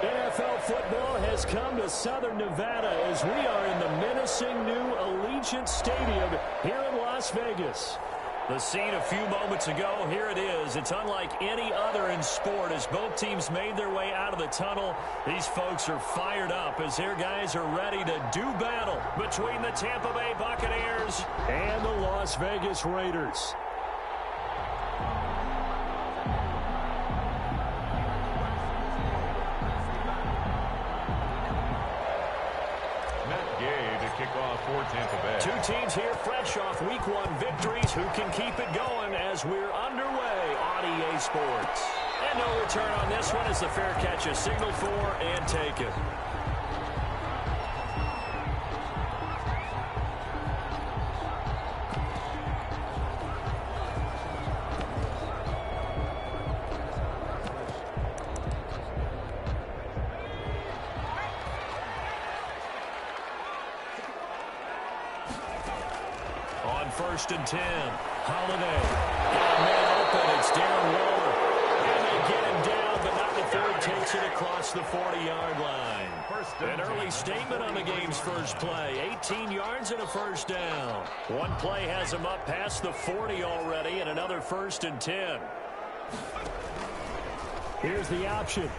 NFL football has come to Southern Nevada as we are in the menacing new Allegiant Stadium here in Las Vegas. The scene a few moments ago, here it is. It's unlike any other in sport as both teams made their way out of the tunnel. These folks are fired up as their guys are ready to do battle between the Tampa Bay Buccaneers and the Las Vegas Raiders. For Tampa Bay. Two teams here fresh off Week 1 victories. Who can keep it going as we're underway on EA Sports? And no return on this one as the fair catch is signaled for and taken. First and 10. Holiday. Got a man open. It's Darren Waller. And they get him down, but not before he takes it across the 40-yard line. An early statement on the game's first play. 18 yards and a first down. One play has him up past the 40 already, and another first and 10. Here's the option.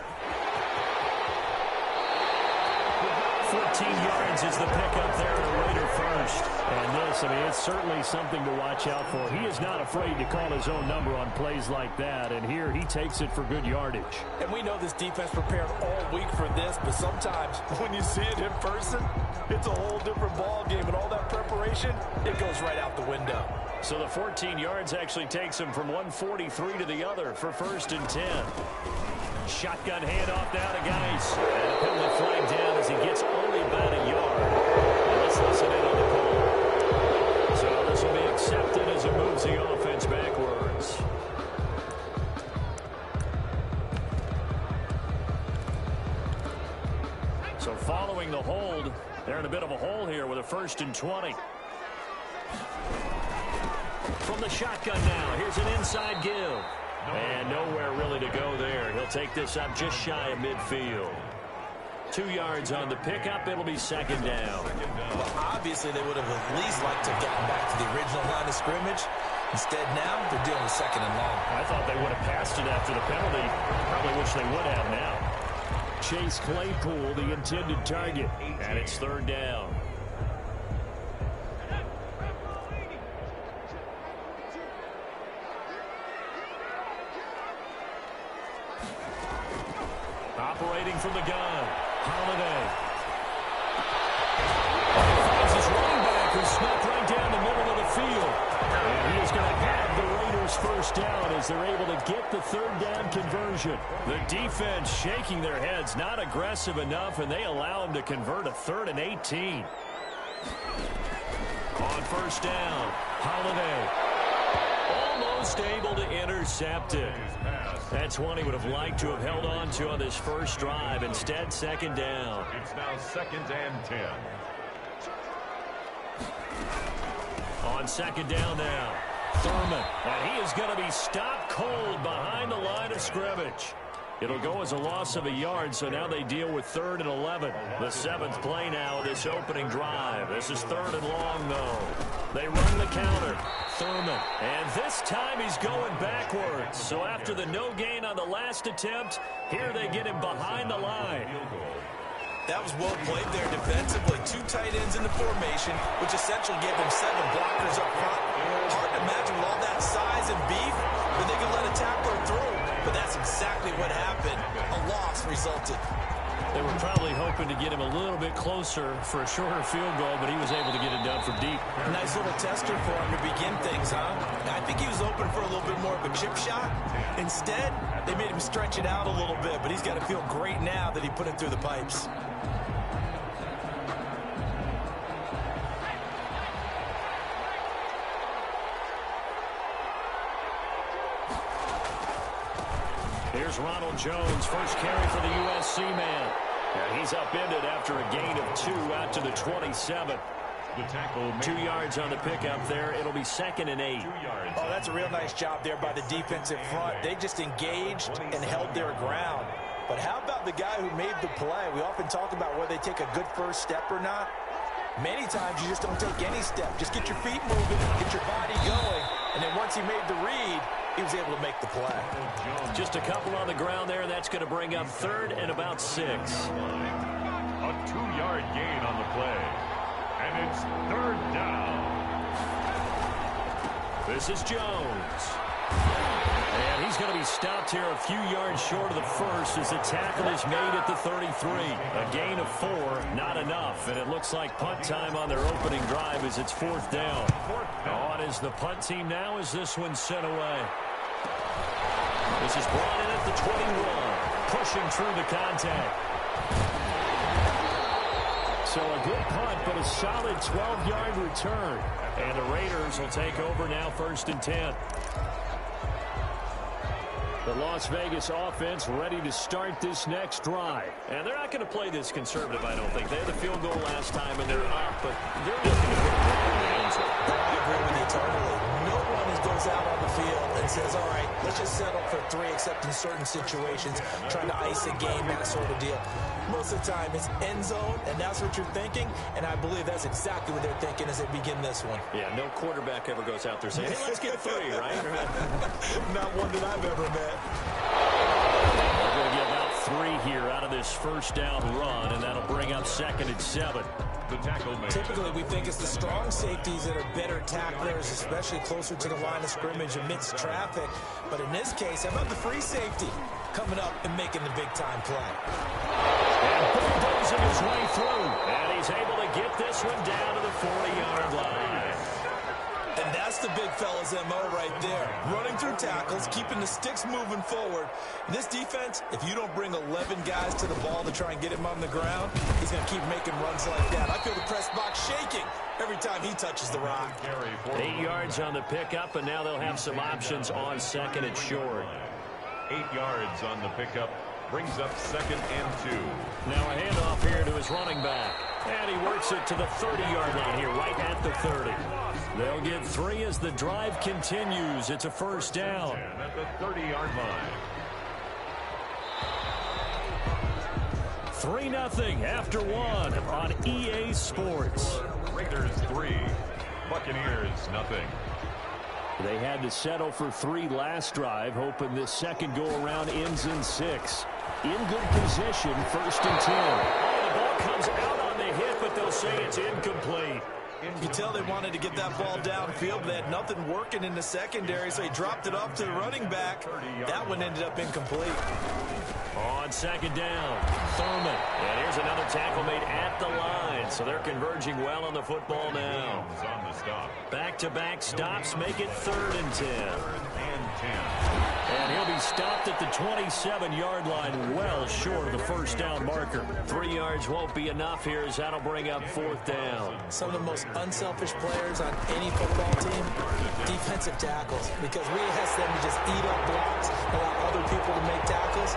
14 yards is the pickup there to Raider first. And this, it's certainly something to watch out for. He is not afraid to call his own number on plays like that. And here he takes it for good yardage. And we know this defense prepared all week for this, but sometimes when you see it in person, it's a whole different ball game. And all that preparation, it goes right out the window. So the 14 yards actually takes him from 143 to the other for first and 10. Shotgun handoff now to Geis. And a penalty flag down as he gets only about a yard. Let's listen in on the call. So this will be accepted as it moves the offense backwards. So following the hold, they're in a bit of a hole here with a first and 20. From the shotgun now, here's an inside give. And nowhere really to go there. He'll take this up just shy of midfield. 2 yards on the pickup. It'll be second down. Well, obviously, they would have at least liked to have gotten back to the original line of scrimmage. Instead, now they're dealing with second and long. I thought they would have passed it after the penalty. Probably wish they would have now. Chase Claypool, the intended target. And it's third down. Operating from the gun, Holiday. Finds his running back who snuck right down the middle of the field. And he is going to have the Raiders first down as they're able to get the third down conversion. The defense shaking their heads, not aggressive enough, and they allow him to convert a 3rd and 18. On first down, Holiday. Almost able to intercept it. That's one he would have liked to have held on to on this first drive. Instead, second down. It's now 2nd and 10. On second down now, Thurman. And he is going to be stopped cold behind the line of scrimmage. It'll go as a loss of a yard, so now they deal with 3rd and 11. The 7th play now of this opening drive. This is 3rd and long, though. They run the counter. Thurman. And this time he's going backwards. So after the no gain on the last attempt, here they get him behind the line. That was well played there defensively. 2 tight ends in the formation, which essentially gave him 7 blockers up front. Hard to imagine with all that size and beef that they could let a tackler through. But that's exactly what happened. A loss resulted. They were probably hoping to get him a little bit closer for a shorter field goal, but he was able to get it done from deep. A nice little tester for him to begin things, huh? I think he was open for a little bit more of a chip shot. Instead, they made him stretch it out a little bit, but he's got to feel great now that he put it through the pipes. Here's Ronald Jones, first carry for the USC man. And he's upended after a gain of 2 out to the 27. The tackle 2 yards on the pickup there. It'll be 2nd and 8. Oh, that's a real nice job there by the defense in front. They just engaged and held their ground. But how about the guy who made the play? We often talk about whether they take a good first step or not. Many times you just don't take any step. Just get your feet moving, get your body going, and then once he made the read, he was able to make the play. Just a couple on the ground there, and that's going to bring up 3rd and about 6. A 2-yard gain on the play. And it's 3rd down. This is Jones. And he's going to be stopped here a few yards short of the first as the tackle is made at the 33. A gain of 4, not enough. And it looks like punt time on their opening drive as it's 4th down. On is the punt team now as this one's sent away. This is brought in at the 21. Pushing through the contact. So a good punt, but a solid 12-yard return. And the Raiders will take over now 1st and 10. The Las Vegas offense ready to start this next drive. And they're not going to play this conservative, I don't think. They had the field goal last time, and they're up, but they're looking to put it in the end zone. I agree with you totally. No one goes out on the field and says, all right, let's just settle for 3, except in certain situations, trying to ice a game, that sort of deal. Most of the time, it's end zone, and that's what you're thinking, and I believe that's exactly what they're thinking as they begin this one. Yeah, no quarterback ever goes out there saying, hey, let's get 3, right? Not one that I've ever met. We're going to get about 3 here out of this first down run, and that'll bring up 2nd and 7. The tackle made. Typically, we think it's the strong safeties that are better tacklers, especially closer to the line of scrimmage amidst traffic. But in this case, how about the free safety coming up and making the big-time play? And bulldozing his way through. And he's able to get this one down to the 40-yard line. And that's the big fella's MO right there. Running through tackles, keeping the sticks moving forward. In this defense, if you don't bring 11 guys to the ball to try and get him on the ground, he's going to keep making runs like that. I feel the press box shaking every time he touches the rock. 8 yards on the pickup, and now they'll have some options on 2nd and short. 8 yards on the pickup. Brings up 2nd and 2. Now a handoff here to his running back. And he works it to the 30-yard line here, right at the 30. They'll get 3 as the drive continues. It's a 1st down. And at the 30-yard line. 3-0 after 1 on EA Sports. Raiders 3. Buccaneers nothing. They had to settle for 3 last drive, hoping this second go-around ends in 6. In good position, 1st and 10. Oh, the ball comes out on the hit, but they'll say it's incomplete. You can tell they wanted to get that ball downfield, but they had nothing working in the secondary, so he dropped it off to the running back. That one ended up incomplete. On 2nd down, Thurman. And here's another tackle made at the line, so they're converging well on the football now. On the stop. Back-to-back stops make it 3rd and 10. 3rd and 10. And he'll be stopped at the 27-yard line, well short of the 1st down marker. 3 yards won't be enough here as that'll bring up 4th down. Some of the most unselfish players on any football team, defensive tackles, because we ask them to just eat up blocks, allow other people to make tackles.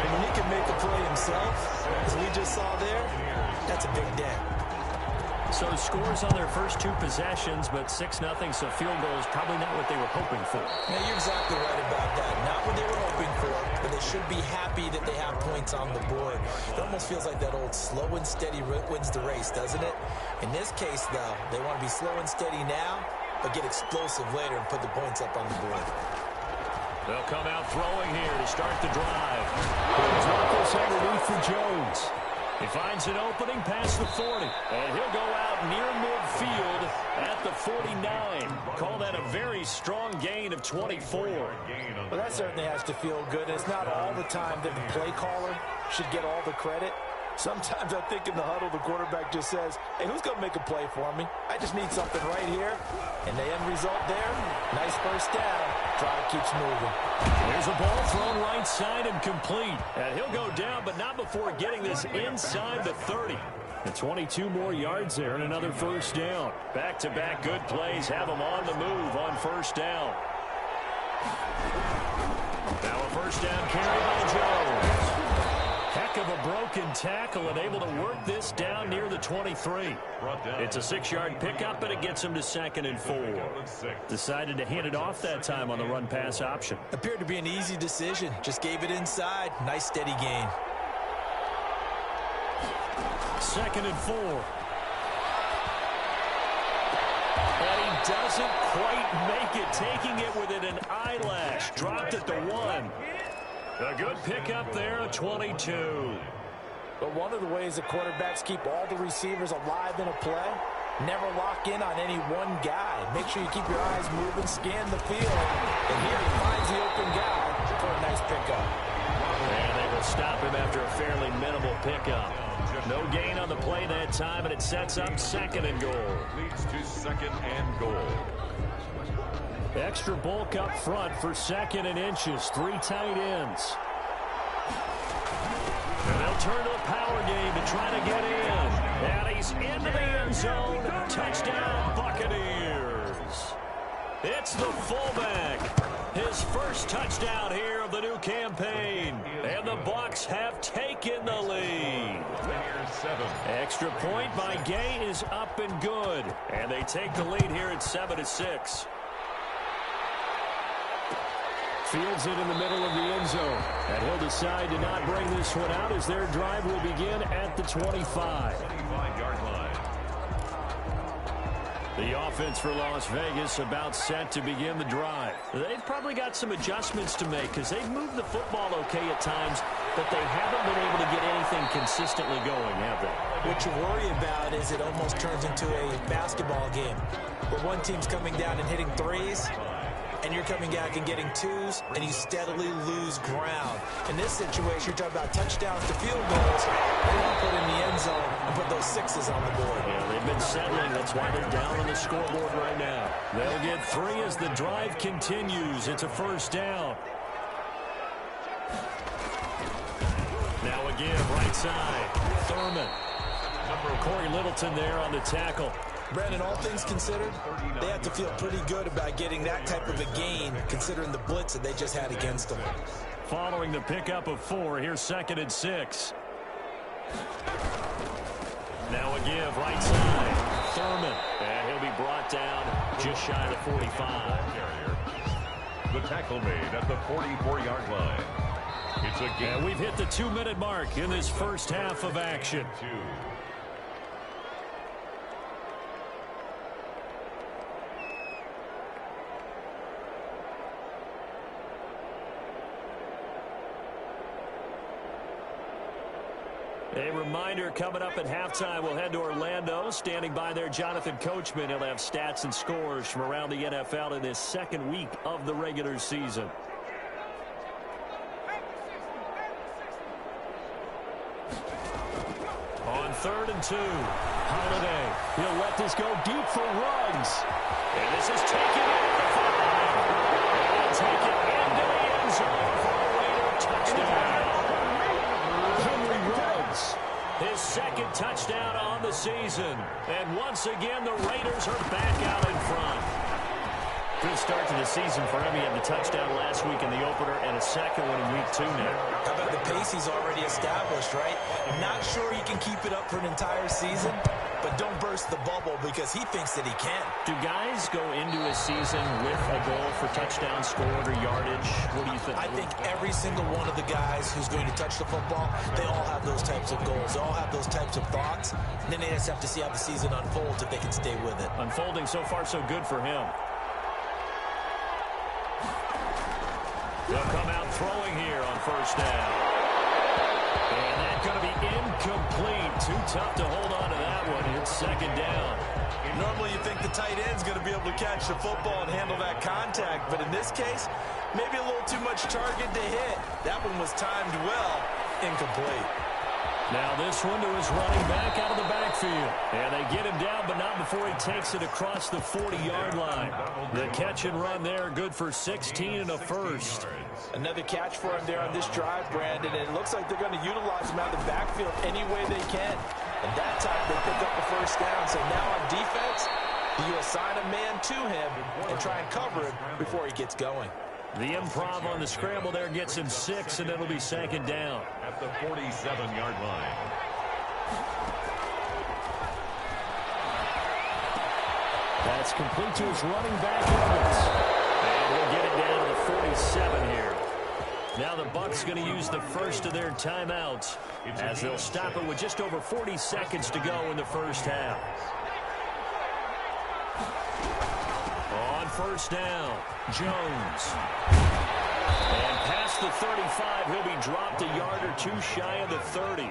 And when he can make a play himself, as we just saw there, that's a big day. So scores on their first 2 possessions, but 6-0, so field goal is probably not what they were hoping for. Yeah, you're exactly right about that. Not what they were hoping for, but they should be happy that they have points on the board. It almost feels like that old slow and steady wins the race, doesn't it? In this case, though, they want to be slow and steady now, but get explosive later and put the points up on the board. They'll come out throwing here to start the drive. Drop this underneath for Jones. He finds an opening past the 40, and he'll go out near midfield at the 49. Call that a very strong gain of 24. Well, that certainly has to feel good. It's not all the time that the play caller should get all the credit. Sometimes I think in the huddle, the quarterback just says, hey, who's going to make a play for me? I just need something right here. And the end result there, nice first down. Drive keeps moving. There's a ball thrown right side and complete. And he'll go down, but not before getting this inside the 30. And 22 more yards there and another 1st down. Back-to-back good plays have them on the move on 1st down. Now a 1st down carry by Jones. Heck of a broken broken tackle and able to work this down near the 23. It's a 6-yard pickup, and it gets him to 2nd and 4. Decided to hand it off that time on the run-pass option. Appeared to be an easy decision. Just gave it inside. Nice, steady gain. 2nd and 4. And he doesn't quite make it, taking it within an eyelash. Dropped at the 1. A good pickup there, a 22. But one of the ways the quarterbacks keep all the receivers alive in a play, never lock in on any one guy. Make sure you keep your eyes moving, scan the field. And here he finds the open guy for a nice pickup. And they will stop him after a fairly minimal pickup. No gain on the play that time, and it sets up 2nd and goal. Leads to 2nd and goal. Extra bulk up front for 2nd and inches. 3 tight ends. And they'll turn to a power game to try to get in. And he's into the end zone. Touchdown, Buccaneers. It's the fullback. His first touchdown here of the new campaign. And the Bucs have taken the lead. Extra point by Gay is up and good. And they take the lead here at 7-6. Fields it in the middle of the end zone. And he'll decide to not bring this one out as their drive will begin at the 25. 25-yard line. The offense for Las Vegas about set to begin the drive. They've probably got some adjustments to make because they've moved the football okay at times, but they haven't been able to get anything consistently going, have they? What you worry about is it almost turns into a basketball game where one team's coming down and hitting threes, and you're coming back and getting twos, and you steadily lose ground. In this situation, you're talking about touchdowns to field goals. They want to put in the end zone and put those 6s on the board. Yeah, they've been settling. That's why they're down on the scoreboard right now. They'll get 3 as the drive continues. It's a first down. Now again, right side. Thurman. Corey Littleton there on the tackle. Brandon, all things considered, they have to feel pretty good about getting that type of a gain, considering the blitz that they just had against them. Following the pickup of 4, here's 2nd and 6. Now again, right side. Thurman. And he'll be brought down just shy of the 45. The tackle made at the 44-yard line. It's a game. And we've hit the 2-minute mark in this first half of action. A reminder, coming up at halftime, we'll head to Orlando. Standing by there, Jonathan Coachman. He'll have stats and scores from around the NFL in this second week of the regular season. On 3rd and 2, Holiday. He'll let this go deep for Ruggs. And this is taken at the 5. And he'll take it into the end zone for a Raider touchdown. His 2nd touchdown on the season. And once again, the Raiders are back out in front. Good start to the season for him. He had the touchdown last week in the opener and a second one in week 2 now. How about the pace he's already established, right? Not sure he can keep it up for an entire season, but don't burst the bubble because he thinks that he can. Do guys go into a season with a goal for touchdown scored or yardage? What do you think? I think every single one of the guys who's going to touch the football, they all have those types of goals. They all have those types of thoughts. And then they just have to see how the season unfolds if they can stay with it. Unfolding so far so good for him. They'll come out throwing here on first down. And that's going to be incomplete. Too tough to hold on to that one. It's 2nd down. Normally you think the tight end's going to be able to catch the football and handle that contact, but in this case, maybe a little too much target to hit. That one was timed well. Incomplete. Now this one to his running back out of the backfield. And they get him down, but not before he takes it across the 40-yard line. The catch and run there, good for 16 and a first. Another catch for him there on this drive, Brandon. And it looks like they're going to utilize him out of the backfield any way they can. And that time they pick up the first down. So now on defense, you assign a man to him and try and cover him before he gets going. The improv on the scramble there gets him 6, and it'll be second down. At the 47-yard line. That's complete to his running back, Evans. And we'll get it down to the 47 here. Now the Bucs going to use the first of their timeouts as they'll stop it with just over 40 seconds to go in the first half. On first down, Jones. And past the 35, he'll be dropped a yard or two shy of the 30.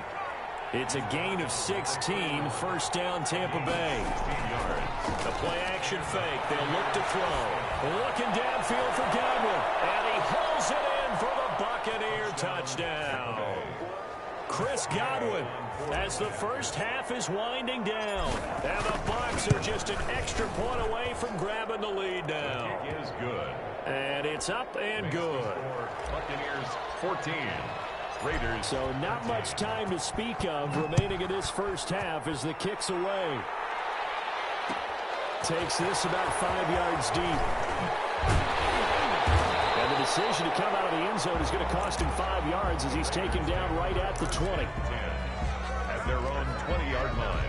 It's a gain of 16, first down Tampa Bay. A play-action fake. They'll look to throw. Looking downfield for Godwin. And he hauls it in for the Buccaneer touchdown. Chris Godwin as the first half is winding down. And the Bucs are just an extra point away from grabbing the lead now. It is good. And it's up and good. Buccaneers 14. Raiders. So not much time to speak of remaining in this first half as the kick's away. Takes this about 5 yards deep. And the decision to come out of the end zone is going to cost him 5 yards as he's taken down right at the 20. At their own 20-yard line.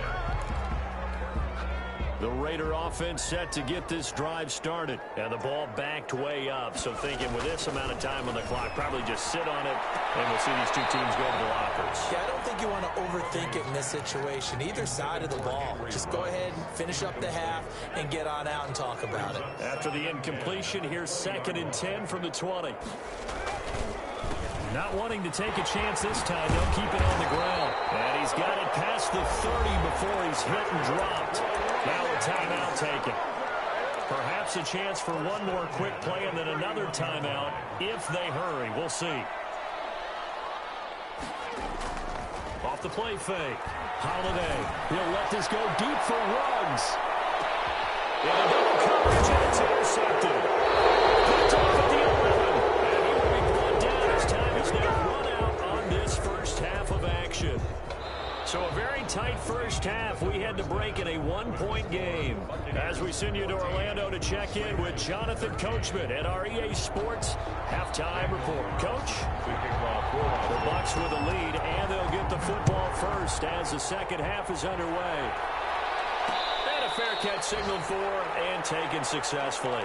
The Raider offense set to get this drive started. And the ball backed way up. So thinking with this amount of time on the clock, probably just sit on it, and we'll see these two teams go to the lockers. Yeah, I don't think you want to overthink it in this situation. Either side of the ball. Just go ahead and finish up the half and get on out and talk about it. After the incompletion, here's 2nd and 10 from the 20. Not wanting to take a chance this time. They'll keep it on the ground. And he's got it past the 30 before he's hit and dropped. Now a timeout taken. Perhaps a chance for one more quick play and then another timeout if they hurry. We'll see. Off the play fake. Holiday. He'll let this go deep for Ruggs. And a double coverage, and it's intercepted. Picked off at the 11. And he will be brought down as time is now run out on this first half of action. So a very tight first half. We had to break in a one-point game. As we send you to Orlando to check in with Jonathan Coachman at our EA Sports halftime report. Coach? The Bucs with a lead, and they'll get the football first as the second half is underway. And a fair catch signaled for and taken successfully.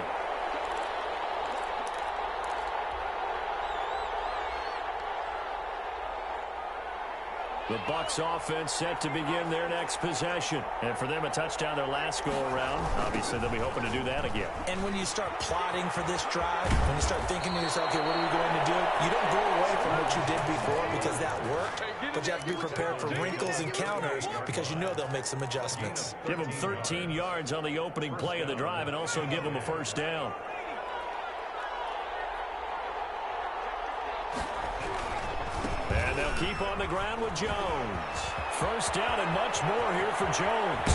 The Bucs offense set to begin their next possession. And for them, a touchdown their last go-around. Obviously, they'll be hoping to do that again. And when you start plotting for this drive, when you start thinking to yourself, okay, what are we going to do? You don't go away from what you did before because that worked, but you have to be prepared for wrinkles and counters because you know they'll make some adjustments. Give them 13 yards on the opening play of the drive and also give them a first down. And they'll keep on the ground with Jones. First down and much more here for Jones.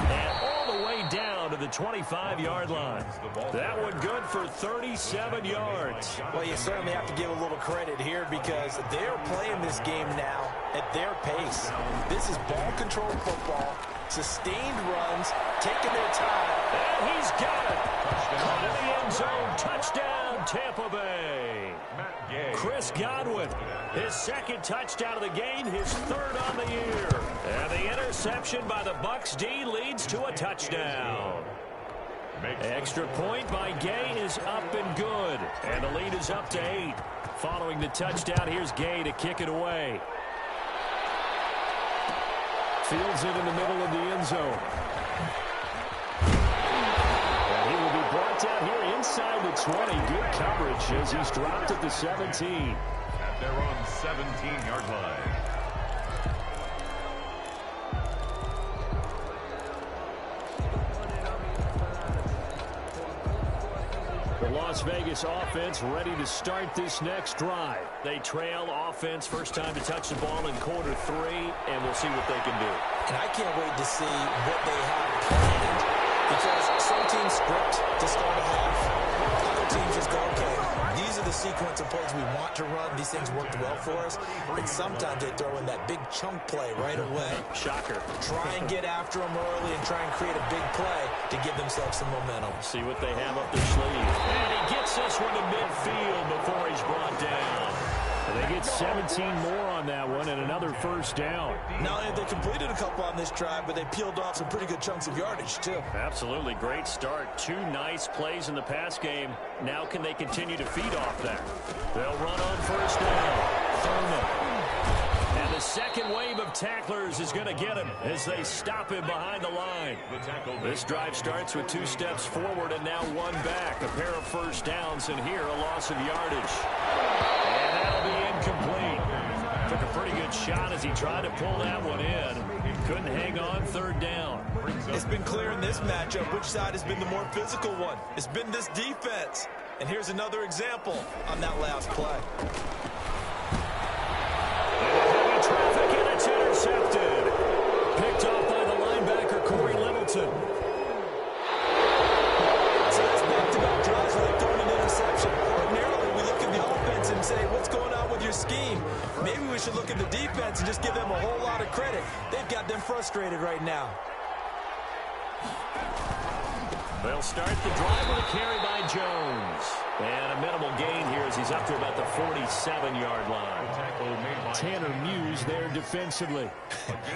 And all the way down to the 25-yard line. That one good for 37 yards. Well, you certainly have to give a little credit here because they're playing this game now at their pace. This is ball-controlled football, sustained runs, taking their time. And he's got it. Caught in the end zone. Touchdown, Tampa Bay. Chris Godwin, his second touchdown of the game, his third on the year. And the interception by the Bucs D leads to a touchdown. Extra point by Gay is up and good. And the lead is up to 8. Following the touchdown, here's Gay to kick it away. Fields it in the middle of the end zone. And he will be brought down here inside the 20. Good coverage as he's dropped at the 17. At their own 17-yard line. The Las Vegas offense ready to start this next drive. They trail offense, first time to touch the ball in quarter 3, and we'll see what they can do. And I can't wait to see what they have planned because some teams script to start a half. Other teams just go, okay, these are the sequence of plays we want to run. These things worked well for us. And sometimes they throw in that big chunk play right away. Shocker. Try and get after them early and try and create a big play to give themselves some momentum. See what they have up their sleeve. And he gets this one to midfield before he's brought down. And they get 17 more on that one and another first down. Not only have they completed a couple on this drive, but they peeled off some pretty good chunks of yardage, too. Absolutely. Great start. 2 nice plays in the pass game. Now can they continue to feed off that? They'll run on first down. Thurman. And the second wave of tacklers is going to get him as they stop him behind the line. This drive starts with 2 steps forward and now 1 back. A pair of first downs, and here a loss of yardage. And that'll be incomplete. Took a pretty good shot as he tried to pull that one in. Couldn't hang on third down. It's been clear in this matchup which side has been the more physical one. It's been this defense. And here's another example on that last play. Heavy traffic, and it's intercepted. Picked off by the linebacker, Corey Littleton. So that's back-to-back drives where they've thrown an interception. Ordinarily, we look at the offense and say, what's going on with your scheme? Maybe we should look at the defense and just give them a whole lot of credit. They've got them frustrated right now. They'll start the drive with a carry by Jones. And a minimal gain here as he's up to about the 47-yard line. Tanner Muse there defensively.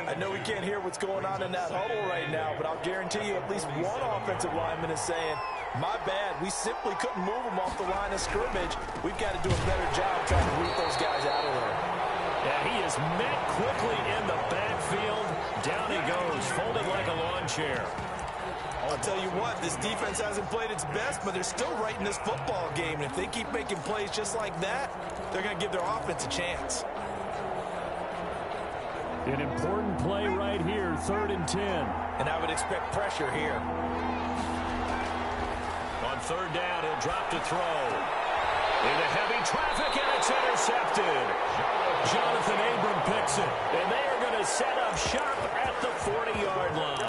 I know we can't hear what's going on in that huddle right now, but I'll guarantee you at least one offensive lineman is saying, my bad, we simply couldn't move them off the line of scrimmage. We've got to do a better job trying to root those guys out of there. Yeah, he is met quickly in the backfield. Down he goes, folded like a lawn chair. I'll tell you what, this defense hasn't played its best, but they're still right in this football game. And if they keep making plays just like that, they're going to give their offense a chance. An important play right here, 3rd and 10. And I would expect pressure here. On 3rd down, he'll drop to throw. Into heavy traffic, and it's intercepted. Jonathan Abram picks it, and they are going to set up shop at the 40-yard line.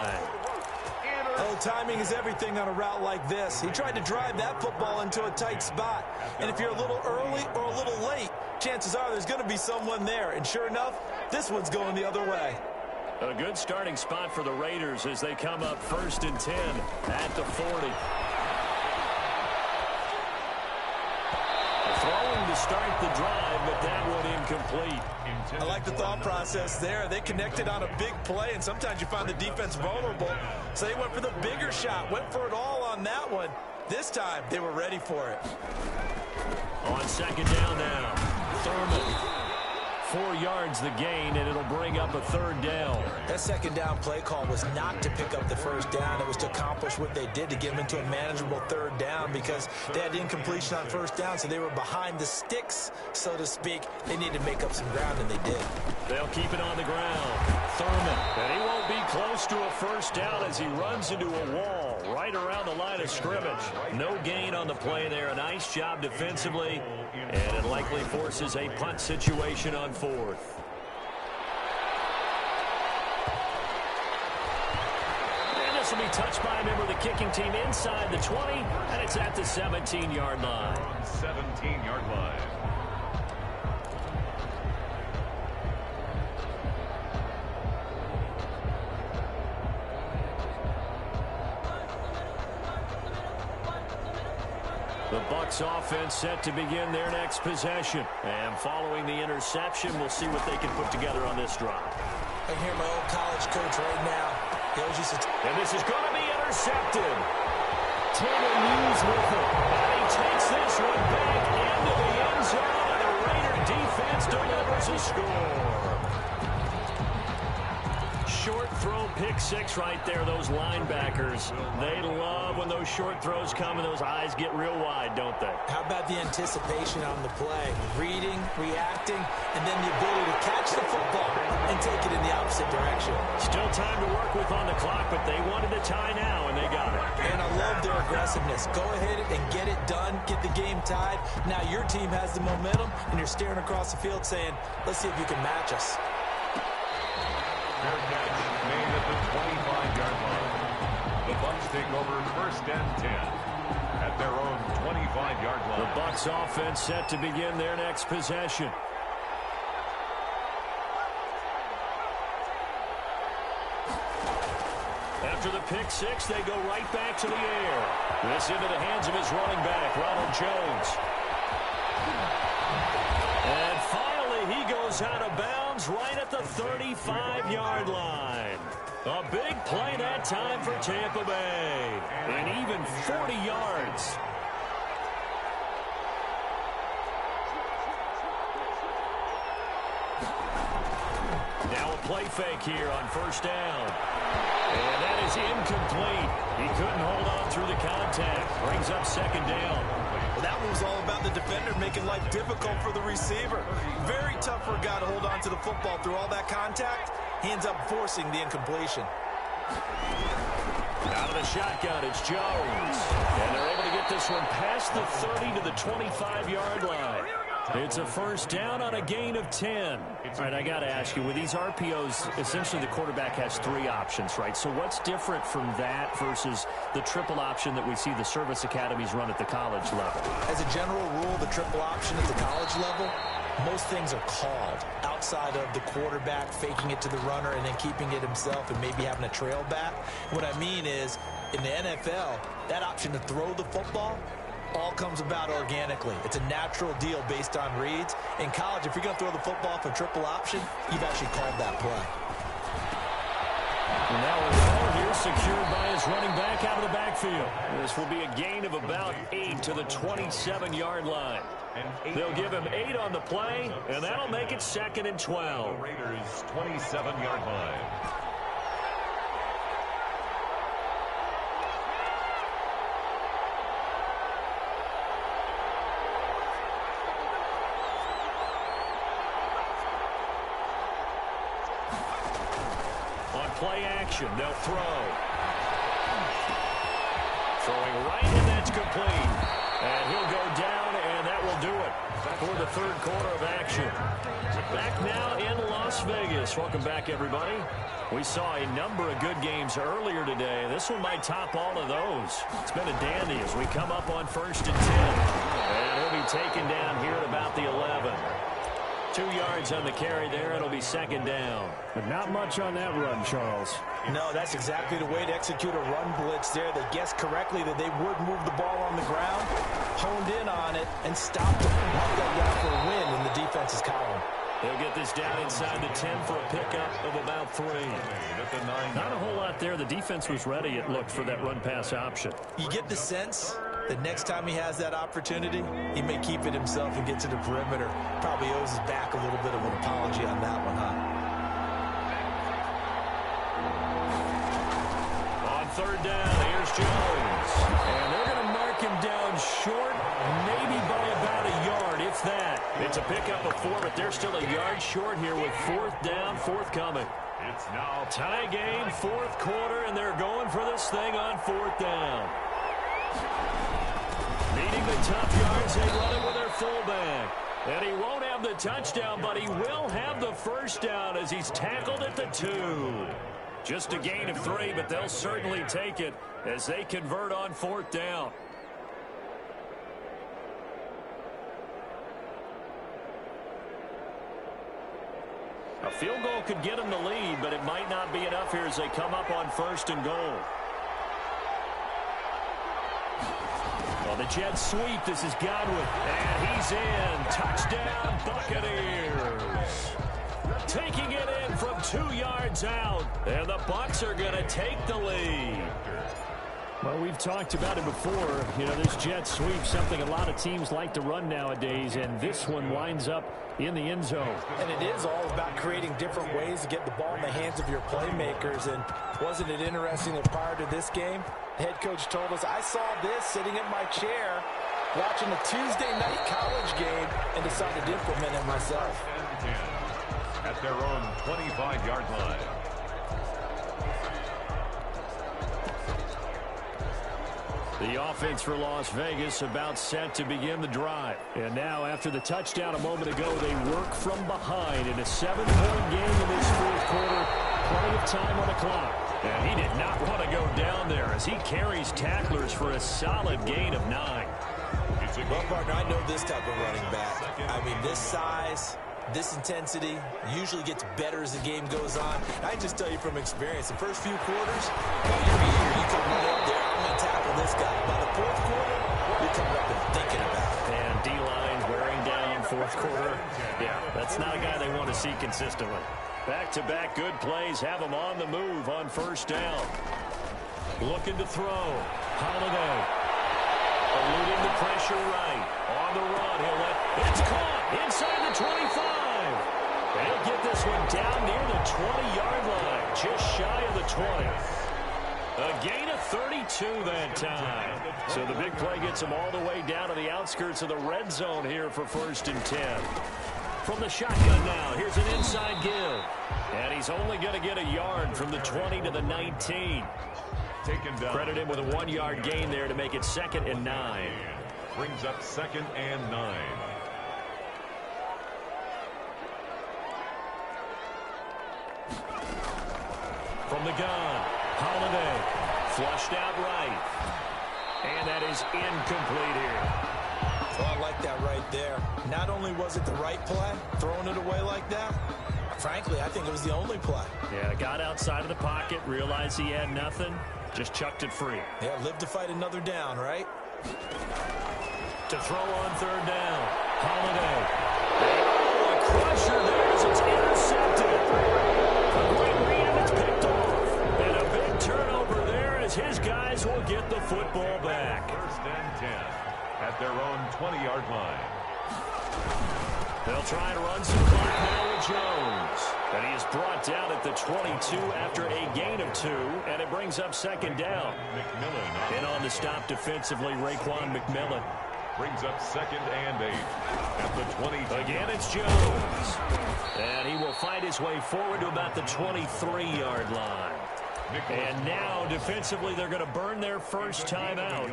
Oh, timing is everything on a route like this. He tried to drive that football into a tight spot. And if you're a little early or a little late, chances are there's going to be someone there. And sure enough, this one's going the other way. A good starting spot for the Raiders as they come up 1st and 10 at the 40. Throwing to start the drive, but that one incomplete. I like the thought process there. They connected on a big play, and sometimes you find the defense vulnerable. So they went for the bigger shot, went for it all on that one. This time, they were ready for it. On 2nd down now, Thurman. 4 yards the gain, and it'll bring up a 3rd down. That 2nd down play call was not to pick up the 1st down. It was to accomplish what they did to get them into a manageable 3rd down because they had incompletion on 1st down, so they were behind the sticks, so to speak. They needed to make up some ground, and they did. They'll keep it on the ground. Thurman, and he won't be close to a 1st down as he runs into a wall right around the line of scrimmage. No gain on the play there. A nice job defensively, and it likely forces a punt situation on 4th. And this will be touched by a member of the kicking team inside the 20, and it's at the 17-yard line. 17-yard line. The Bucs offense set to begin their next possession. And following the interception, we'll see what they can put together on this drive. I hear my old college coach right now. He always used to And this is going to be intercepted. Tanner Muse with it. And he takes this one back into the end zone. And the Raider defense delivers a score. Short throw, pick 6 right there. Those linebackers, they love when those short throws come and those eyes get real wide, don't they? How about the anticipation on the play? Reading, reacting, and then the ability to catch the football and take it in the opposite direction. Still time to work with on the clock, but they wanted a tie now, and they got it. And I love their aggressiveness. Go ahead and get it done, get the game tied. Now your team has the momentum, and you're staring across the field saying, let's see if you can match us. Fair catch made at the 25-yard line. The Bucs take over 1st and 10 at their own 25-yard line. The Bucs offense set to begin their next possession. After the pick six, they go right back to the air. This into the hands of his running back, Ronald Jones. And finally, he goes out of bounds right at the 35-yard line. A big play that time for Tampa Bay. And even 40 yards. Now a play fake here on first down. And that is incomplete. He couldn't hold on through the contact. Brings up second down. Well, that one was all about the defender making life difficult for the receiver. Very tough for a guy to hold on to the football through all that contact. He ends up forcing the incompletion. Out of the shotgun, it's Jones. And they're able to get this one past the 30 to the 25-yard line. It's a first down on a gain of 10. All right, I got to ask you, with these RPOs, essentially the quarterback has three options, right? So what's different from that versus the triple option that we see the service academies run at the college level? As a general rule, the triple option at the college level, most things are called outside of the quarterback faking it to the runner and then keeping it himself and maybe having a trail back. What I mean is, in the NFL, that option to throw the football all comes about organically. It's a natural deal based on reads. In college, if you're going to throw the football for triple option, you've actually called that play. And that was all here, secured by his running back out of the backfield. This will be a gain of about 8 to the 27-yard line. They'll give him 8 on the play, and that'll make it 2nd and 12. The Raiders' 27-yard line. Play action, they'll throw. Throwing right, and that's complete. And he'll go down, and that will do it for the third quarter of action. Back now in Las Vegas. Welcome back, everybody. We saw a number of good games earlier today. This one might top all of those. It's been a dandy as we come up on 1st and 10. And he'll be taken down here at about the 11. 2 yards on the carry there. It'll be 2nd down. But not much on that run, Charles. No, that's exactly the way to execute a run blitz there. They guessed correctly that they would move the ball on the ground, honed in on it, and stopped it. Marked that down for a win in the defense's column. They'll get this down inside the 10 for a pickup of about 3. Not a whole lot there. The defense was ready, it looked, for that run-pass option. You get the sense that next time he has that opportunity, he may keep it himself and get to the perimeter. Probably owes his back a little bit of an apology on that one, huh? On 3rd down, here's Jones. And they're going to mark him down short, maybe by about a yard, if that. It's a pickup of 4, but they're still a yard short here with 4th down, forthcoming. It's now Tie game, 4th quarter, and they're going for this thing on 4th down. Needing the tough yards, they run it with their fullback. And he won't have the touchdown, but he will have the first down as he's tackled at the 2. Just a gain of 3, but they'll certainly take it as they convert on 4th down. A field goal could get them the lead, but it might not be enough here as they come up on 1st and goal. Well, the jet sweep. This is Godwin. And he's in. Touchdown, Buccaneers. Taking it in from 2 yards out. And the Bucs are going to take the lead. Well, we've talked about it before. You know, this jet sweep, something a lot of teams like to run nowadays, and this one winds up in the end zone. And it is all about creating different ways to get the ball in the hands of your playmakers. And wasn't it interesting that prior to this game, the head coach told us, I saw this sitting in my chair watching a Tuesday night college game and decided to implement it myself. at their own 25-yard line. The offense for Las Vegas about set to begin the drive. And now, after the touchdown a moment ago, they work from behind in a 7-point game in this fourth quarter. Plenty of time on the clock. And he did not want to go down there as he carries tacklers for a solid gain of 9. Well, partner, I know this type of running back. I mean, this size, this intensity usually gets better as the game goes on. And I just tell you from experience, the first few quarters, you come right up there, I'm going to tackle this guy. By the fourth quarter, you're coming up and thinking about it. And D-line wearing down fourth quarter. Yeah, that's not a guy they want to see consistently. Back-to-back good plays have him on the move on first down. Looking to throw. Holiday. Eluding the pressure right. On the run. It's caught inside the 25. And he'll get this one down near the 20-yard line. Just shy of the 20. A gain of 32 that time. So the big play gets him all the way down to the outskirts of the red zone here for 1st and 10. From the shotgun now, here's an inside give. And he's only going to get a yard from the 20 to the 19. Taken down. Credit him with a 1-yard gain there to make it 2nd and 9. Brings up 2nd and 9. From the gun, Holiday. Flushed out right. And that is incomplete here. Oh, I like that right there. Not only was it the right play, throwing it away like that, frankly, I think it was the only play. Yeah, got outside of the pocket, realized he had nothing, just chucked it free. Yeah, live to fight another down, right? To throw on 3rd down, Holiday. Oh, a crusher there as it's intercepted. A great read, it's picked off. And a big turnover there as his guys will get the football back. 1st and 10. At their own 20-yard line. They'll try and run some clock now with Jones. And he is brought down at the 22 after a gain of 2, and it brings up 2nd down. McMillan. And on the stop defensively, Raekwon McMillan. Brings up 2nd and 8. At the 22. Again, it's Jones. And he will find his way forward to about the 23-yard line. And now, defensively, they're going to burn their first time out.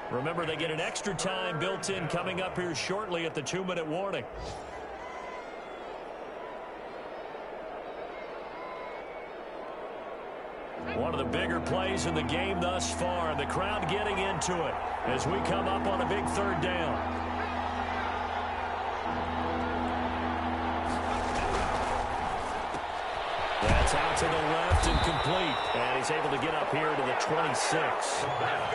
Remember, they get an extra time built in coming up here shortly at the 2-minute warning. One of the bigger plays in the game thus far. The crowd getting into it as we come up on a big 3rd down. That's out to the left and complete. And he's able to get up here to the 26.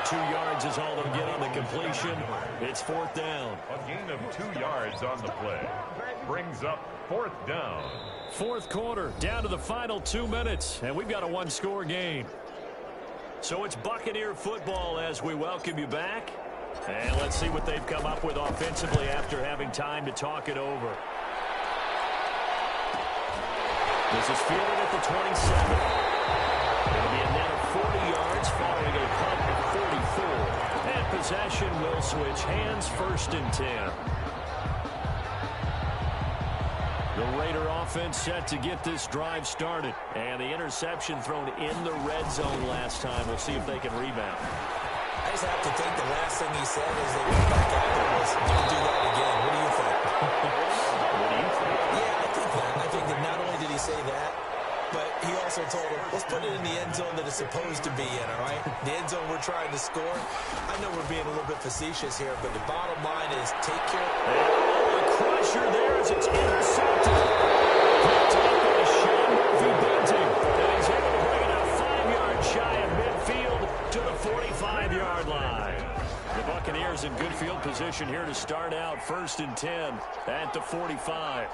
2 yards is all they'll get on the completion. It's 4th down. A gain of 2 yards on the play. Brings up 4th down. 4th quarter, down to the final 2 minutes. And we've got a 1-score game. So it's Buccaneer football as we welcome you back. And let's see what they've come up with offensively after having time to talk it over. This is fielded at the 27. It'll be a net of 40 yards following a punt at 44. And possession will switch hands, 1st and 10. The Raider offense set to get this drive started. And the interception thrown in the red zone last time. We'll see if they can rebound. I just have to think the last thing he said as they went back out there was, don't do that again. What do you think? What do you think? Yeah, I think that. I think that not only did he say that, but he also told him, let's put it in the end zone that it's supposed to be in, all right? The end zone we're trying to score. I know we're being a little bit facetious here, but the bottom line is take care. Oh, a crusher there as it's intercepted. Picked up by Sean Murphy-Bunting. And he's able to bring it up 5 yards shy of midfield to the 45-yard line. The Buccaneers in good field position here to start out 1st and 10 at the 45.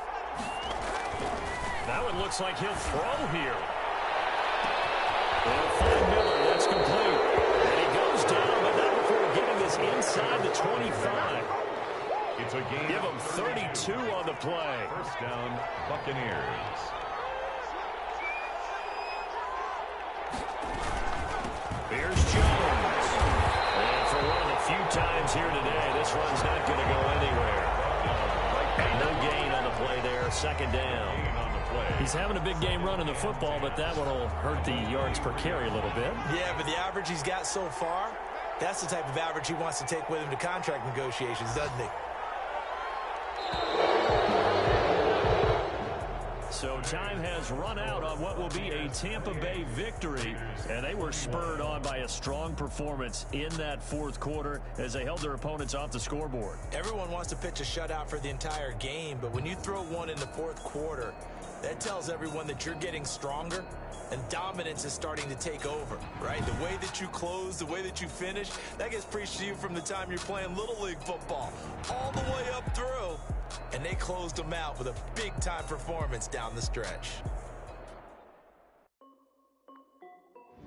That one looks like he'll throw here. They'll find Miller. That's complete. And he goes down, but not before getting this inside the 25. It's a gain. Give him 32 on the play. 1st down, Buccaneers. Here's Jones. And for one of the few times here today, this run's not going to go anywhere. And no gain on the play there. 2nd down. He's having a big game running the football, but that one will hurt the yards per carry a little bit. Yeah, but the average he's got so far, that's the type of average he wants to take with him to contract negotiations, doesn't he? So time has run out on what will be a Tampa Bay victory, and they were spurred on by a strong performance in that fourth quarter as they held their opponents off the scoreboard. Everyone wants to pitch a shutout for the entire game, but when you throw one in the fourth quarter, that tells everyone that you're getting stronger and dominance is starting to take over, right? The way that you close, the way that you finish, that gets preached to you from the time you're playing Little League football all the way up through. And they closed them out with a big-time performance down the stretch.